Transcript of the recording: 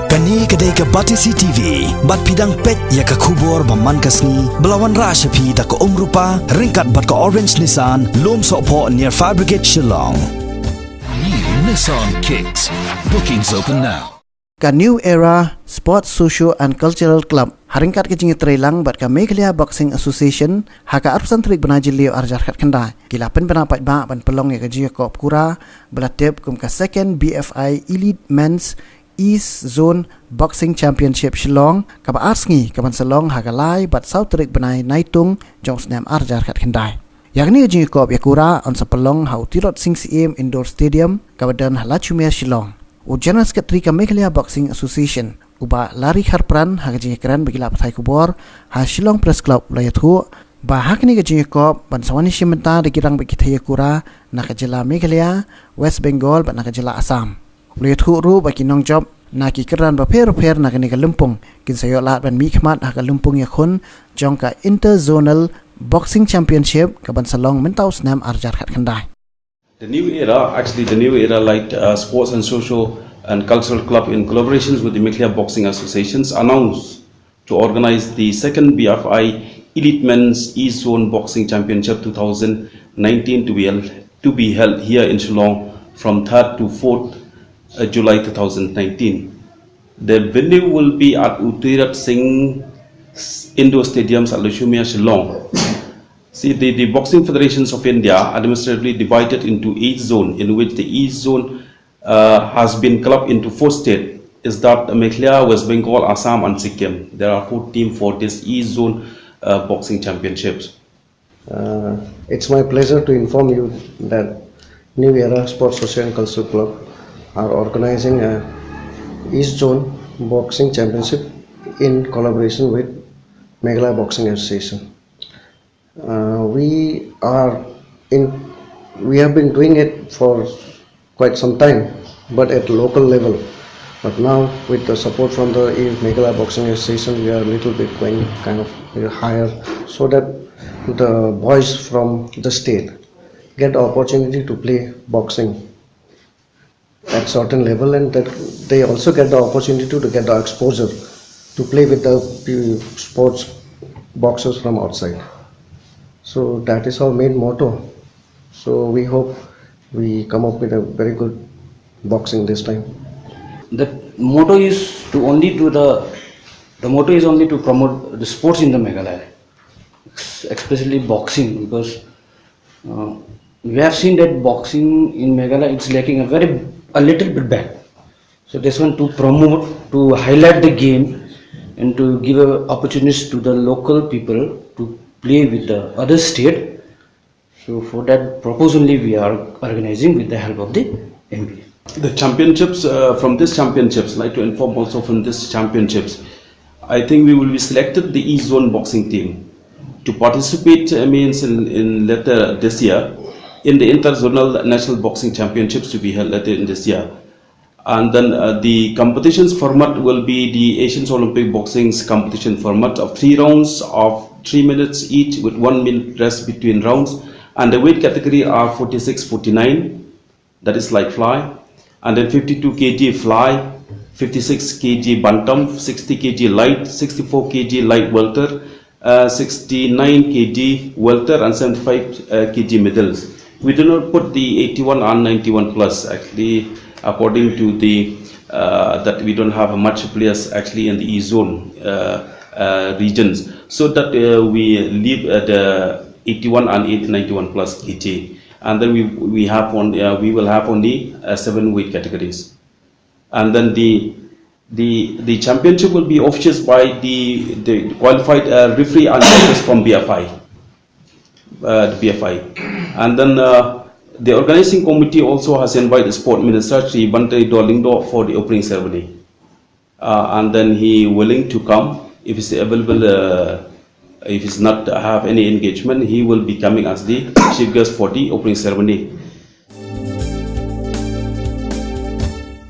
Kani kedai ke Batisi TV, bat pidang pet ya ke kubur baman kasni, belawan rasa pi da ke rupa, ringkat bat ke orange Nissan, lom sokpo near Fire Brigade Shillong. New Nissan Kicks. Bookings open now. Ka New Era Sports Social and Cultural Club haringkat ke Jingïakop bat ka Meghalaya Boxing Association haka arsan trik Bnai jilio arjar kat kendai kilapen penapat ba ban Pynlong ya ke Jingïakop Kura belatip kum ka second BFI Elite Men's East Zone Boxing Championship Shillong ka ba Sngi ka ban Salong haka lai bat South trik Bnai Naitung jong snam arjar kat kendai yakni Jingïakop ya Kura on sa Pynlong hau tirot Sngi Indoor Stadium ka badan halachumia Shillong General Secretary ka Meghalaya Boxing Association uba lari harpran haka Jingïakran bagi lapat hai kubor ha Shillong Press Club layathu ba hakni ka Jingïakop ban sawani shimenta de girang bagi thaya Kura na ka jila Meghalaya West Bengal ban na ka jila Assam layathu ru bagi nong job na ki keran ba per na ka ni ka Lumpung kin sayo lat ban mi khmat haka Lumpung ya khun jong ka Interzonal Boxing Championship ka ban Salong mentau snam arjar khat khandai. The new era, like Sports and Social and Cultural Club in collaborations with the Meghalaya Boxing Associations announced to organize the second BFI Elite Men's East Zone Boxing Championship 2019 to be held here in Shillong from 3rd to 4th July 2019. The venue will be at Uttirat Singh Indoor Stadiums at Lushumia, Shillong. See, the Boxing Federations of India administratively divided into each zone, in which the East Zone has been clubbed into 4 states, is that Meghalaya, West Bengal, Assam and Sikkim. There are 4 teams for this East Zone Boxing Championships. It's my pleasure to inform you that New Era Sports Social and Cultural Club are organizing a East Zone Boxing Championship in collaboration with Meghalaya Boxing Association. We have been doing it for quite some time, but at local level. But now, with the support from the Meghalaya Boxing Association, we are a little bit going kind of higher, so that the boys from the state get the opportunity to play boxing at certain level, and that they also get the opportunity to get the exposure to play with the sports boxers from outside. So that is our main motto. So we hope we come up with a very good boxing this time. The motto is only to promote the sports in the Meghalaya, especially boxing, because we have seen that boxing in Meghalaya it's lacking a little bit back. So this one to promote, to highlight the game, and to give opportunities to the local people to play with the other state. So for that purpose only we are organizing with the help of the MBA. The championships, from these championships, I'd like to inform also from these championships, I think we will be selected the East Zone boxing team to participate in later this year in the Interzonal National Boxing Championships to be held later in this year. And then the competitions format will be the Asian Olympic Boxing's competition format of 3 rounds of 3 minutes each with 1 minute rest between rounds, and the weight category are 46-49, that is like fly, and then 52 kg fly, 56 kg bantam, 60 kg light, 64 kg light welter, 69 kg welter, and 75 kg middles. We do not put the 81 and 91 plus, actually, according to the that we don't have much players actually in the E zone regions, so that we leave the 81 and 91 plus kg, and then we will have only 7 weight categories, and then the championship will be officiated by the qualified referee and judges from BFI, and then the organizing committee also has invited Sport Minister Sri Bante Dolingdo for the opening ceremony, and then he willing to come if he's available. If he's not have any engagement, he will be coming as the chief guest for the opening ceremony.